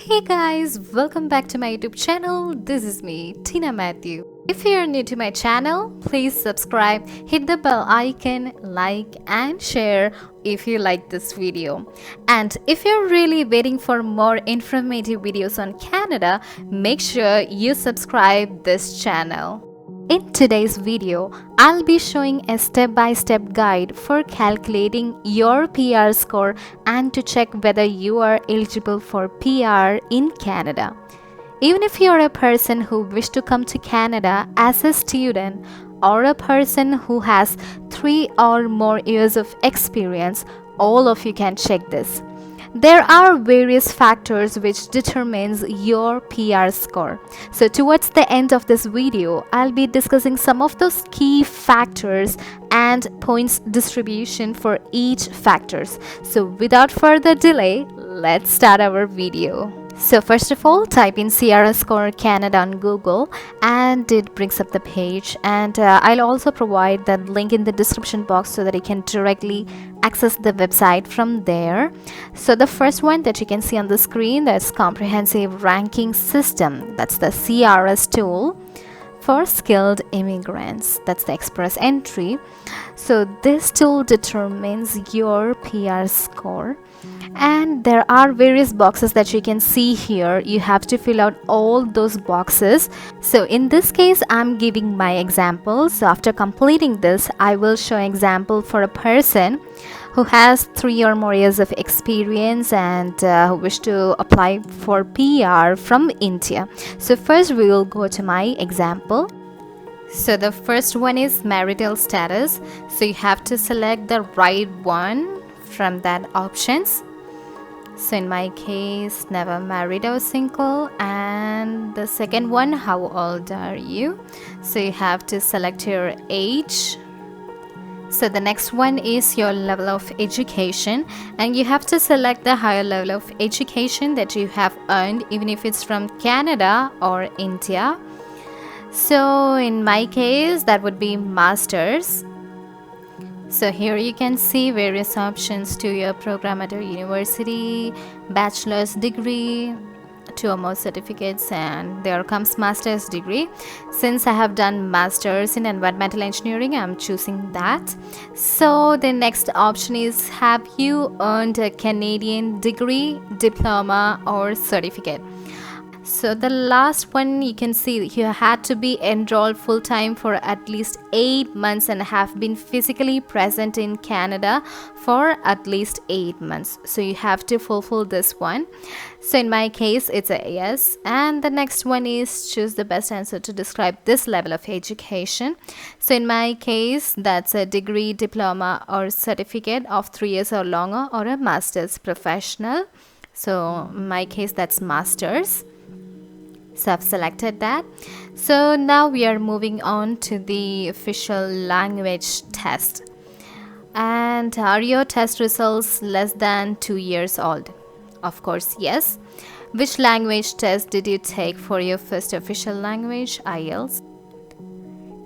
Hey guys, welcome back to my YouTube channel. This is me, Tina Matthew. If you're new to my channel, please subscribe, hit the bell icon, like and share if you like this video. And if you're really waiting for more informative videos on Canada, make sure you subscribe this channel. In today's video, I'll be showing a step-by-step guide for calculating your PR score and to check whether you are eligible for PR in Canada. Even if you're a person who wishes to come to Canada as a student or a person who has 3 or more years of experience, all of you can check this. There are various factors which determines your PR score. So towards the end of this video, I'll be discussing some of those key factors and points distribution for each factors. So without further delay, let's start our video. So first of all, type in CRS score Canada on Google and it brings up the page, and I'll also provide the link in the description box so that you can directly access the website from there. So the first one that you can see on the screen, that's comprehensive ranking system. That's the CRS tool for skilled immigrants. That's the express entry. So this tool determines your PR score, and there are various boxes that you can see here. You have to fill out all those boxes. So in this case, I'm giving my example. So after completing this, I will show an example for a person who has 3 or more years of experience and who wish to apply for PR from India. So first we will go to my example. So the first one is marital status. So you have to select the right one from that options. So in my case, never married or single. And the second one, how old are you? So you have to select your age. So the next one is your level of education, and you have to select the higher level of education that you have earned, even if it's from Canada or India. So in my case, that would be master's. So here you can see various options: 2-year program at your university, bachelor's degree, 2 or more certificates, and there comes master's degree. Since I have done master's in environmental engineering, I'm choosing that. So the next option is, have you earned a Canadian degree, diploma or certificate? So the last one, you can see you had to be enrolled full-time for at least 8 months and have been physically present in Canada for at least 8 months. So you have to fulfill this one. So in my case, it's a yes. And the next one is, choose the best answer to describe this level of education. So in my case, that's a degree, diploma or certificate of 3 years or longer, or a master's professional. So in my case, that's master's. So I've selected that. So now we are moving on to the official language test. And are your test results less than 2 years old? Of course, yes. Which language test did you take for your first official language, IELTS?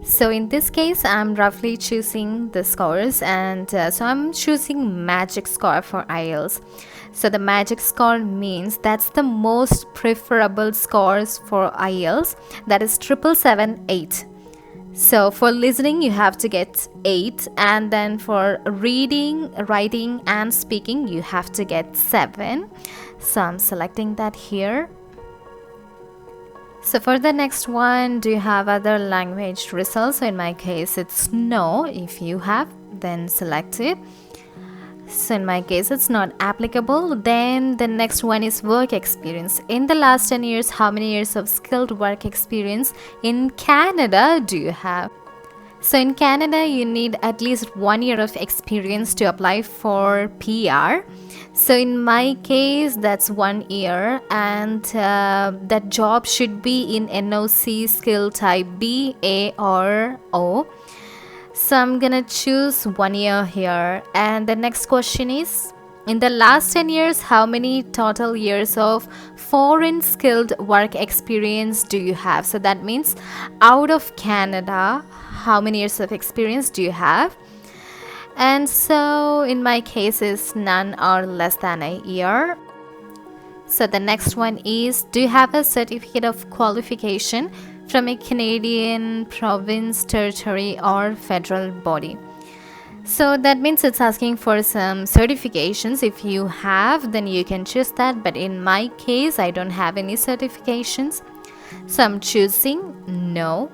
So in this case, I'm roughly choosing the scores, and so I'm choosing magic score for IELTS. So the magic score means that's the most preferable scores for IELTS, that is 777-8. So for listening, you have to get 8, and then for reading, writing and speaking, you have to get 7. So I'm selecting that here. So for the next one, do you have other language results? So in my case, it's no. If you have, then select it. So in my case, it's not applicable. Then the next one is work experience. In the last 10 years, how many years of skilled work experience in Canada do you have? So in Canada, you need at least 1 year of experience to apply for PR. So in my case, that's 1 year, and that job should be in NOC skill type B, A or O. So I'm gonna choose 1 year here. And the next question is, in the last 10 years, how many total years of foreign skilled work experience do you have? So that means out of Canada, how many years of experience do you have? And so in my case is none or less than a year. So the next one is, do you have a certificate of qualification from a Canadian province, territory, or federal body? So that means it's asking for some certifications. If you have, then you can choose that. But in my case, I don't have any certifications. So I'm choosing no.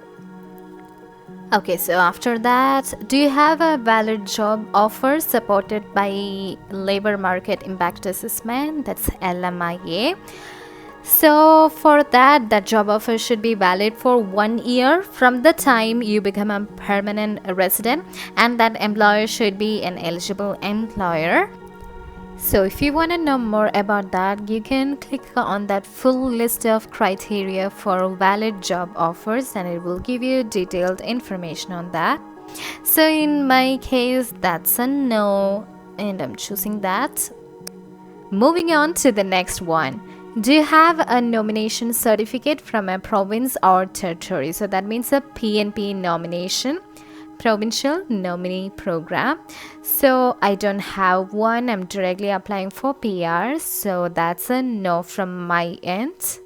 Okay, so after that, do you have a valid job offer supported by Labor Market Impact Assessment? That's LMIA. So for that, that job offer should be valid for 1 year from the time you become a permanent resident, and that employer should be an eligible employer. So if you want to know more about that, you can click on that full list of criteria for valid job offers, and it will give you detailed information on that. So in my case, that's a no, and I'm choosing that. Moving on to the next one. Do you have a nomination certificate from a province or territory? So that means a PNP nomination, provincial nominee program. So I don't have one. I'm directly applying for PR. So that's a no from my end.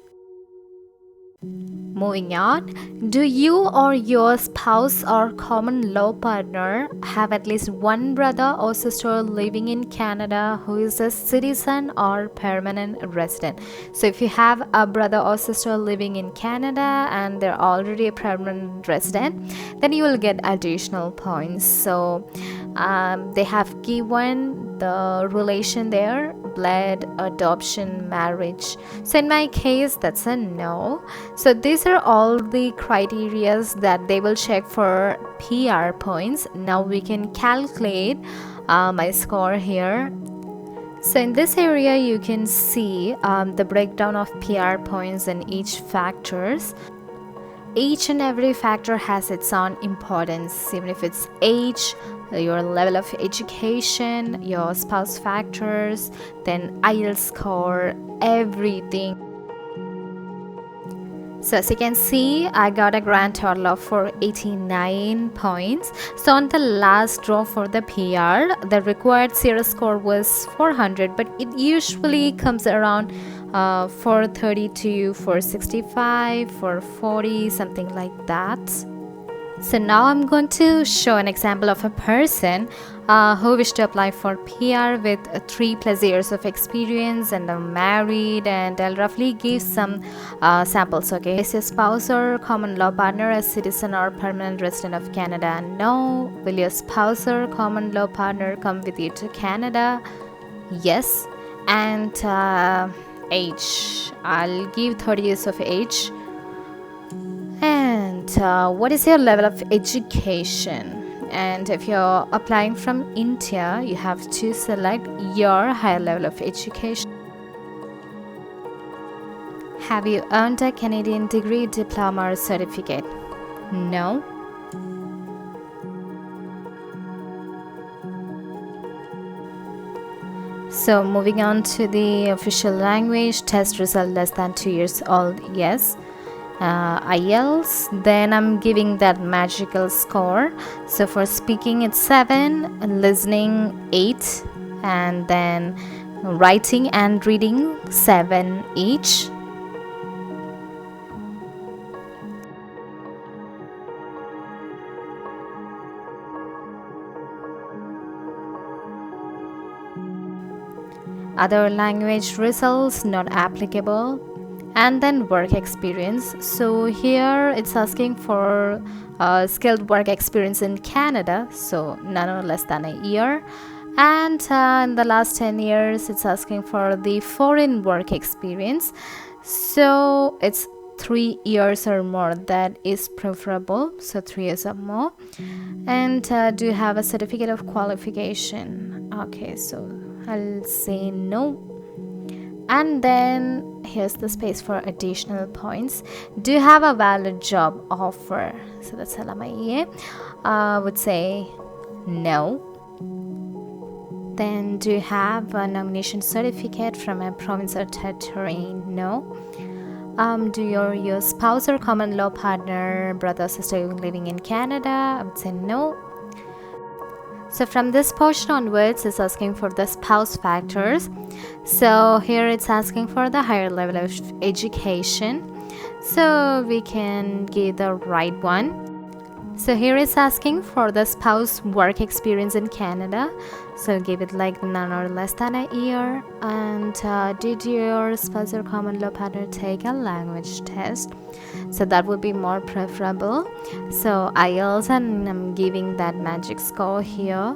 Moving on, do you or your spouse or common law partner have at least one brother or sister living in Canada who is a citizen or permanent resident? So if you have a brother or sister living in Canada and they're already a permanent resident, then you will get additional points. So they have given the relation there: blood, adoption, marriage. So in my case, that's a no. So these are all the criterias that they will check for PR points. Now we can calculate my score here. So in this area, you can see the breakdown of PR points and each factors. Each and every factor has its own importance, even if it's age, your level of education, your spouse factors, then IELTS score, everything. So as you can see, I got a grand total of 489 points. So on the last draw for the PR, the required CRO score was 400, but it usually comes around 430 to 465, 440, something like that. So now I'm going to show an example of a person who wished to apply for PR with 3+ years of experience and are married, and I'll roughly give some samples. Okay, is your spouse or common law partner a citizen or permanent resident of Canada? No. Will your spouse or common law partner come with you to Canada? Yes. And age, I'll give 30 years of age. And what is your level of education? And if you're applying from India, you have to select your higher level of education. Have you earned a Canadian degree, diploma, or certificate? No. So moving on to the official language, test result less than 2 years old, yes. IELTS, then I'm giving that magical score. So for speaking it's 7, listening 8, and then writing and reading 7 each. Other language results not applicable. And then work experience. So here it's asking for skilled work experience in Canada, so none or less than a year. And in the last 10 years, it's asking for the foreign work experience. So it's 3 years or more, that is preferable. So 3 years or more. And do you have a certificate of qualification? Okay, so I'll say no. And then here's the space for additional points. Do you have a valid job offer? So that's LMIA. I would say no. Then do you have a nomination certificate from a province or territory? No. Do your spouse or common law partner, brother or sister living in Canada? I would say no. So from this portion onwards, it's asking for the spouse factors. So here it's asking for the higher level of education. So we can give the right one. So here it's asking for the spouse work experience in Canada. So give it like none or less than a year. And did your spouse or common law partner take a language test? So that would be more preferable. So IELTS, and I'm giving that magic score here.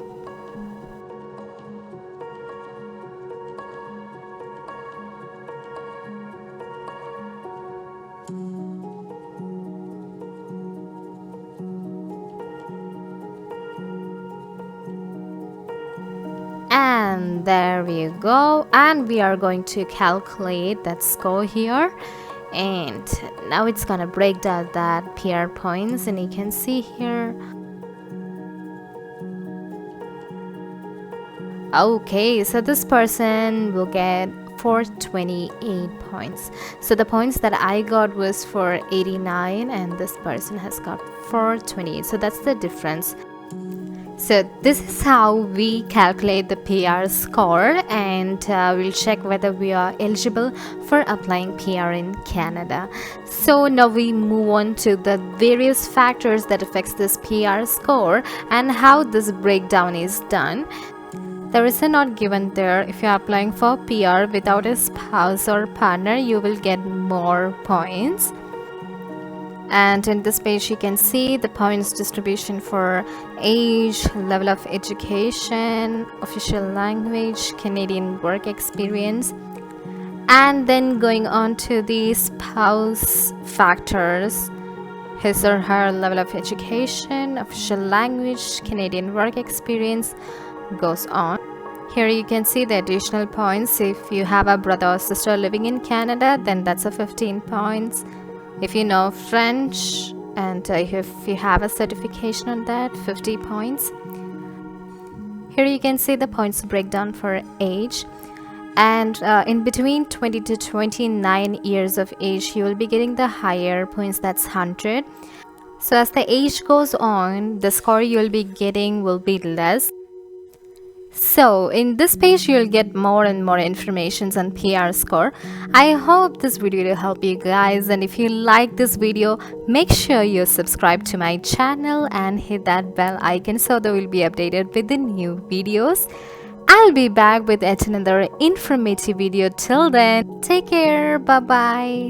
And there you go, and we are going to calculate that score here, and now it's gonna break down that PR points, and you can see here. Okay, so this person will get 428 points. So the points that I got was 489 and this person has got 428. So that's the difference. So this is how we calculate the PR score, and we'll check whether we are eligible for applying PR in Canada. So now we move on to the various factors that affects this PR score and how this breakdown is done. There is a note given there. If you're applying for PR without a spouse or partner, you will get more points. And in this page you can see the points distribution for age, level of education, official language, Canadian work experience, and then going on to the spouse factors, his or her level of education, official language, Canadian work experience, goes on. Here you can see the additional points. If you have a brother or sister living in Canada, then that's a 15 points. If you know French and if you have a certification on that, 50 points. Here you can see the points breakdown for age, and in between 20 to 29 years of age you will be getting the higher points, that's 100. So as the age goes on, the score you will be getting will be less. So in this page you'll get more and more information on PR score. I hope this video will help you guys, and if you like this video, make sure you subscribe to my channel and hit that bell icon so that we'll be updated with the new videos. I'll be back with yet another informative video. Till then, take care. Bye bye.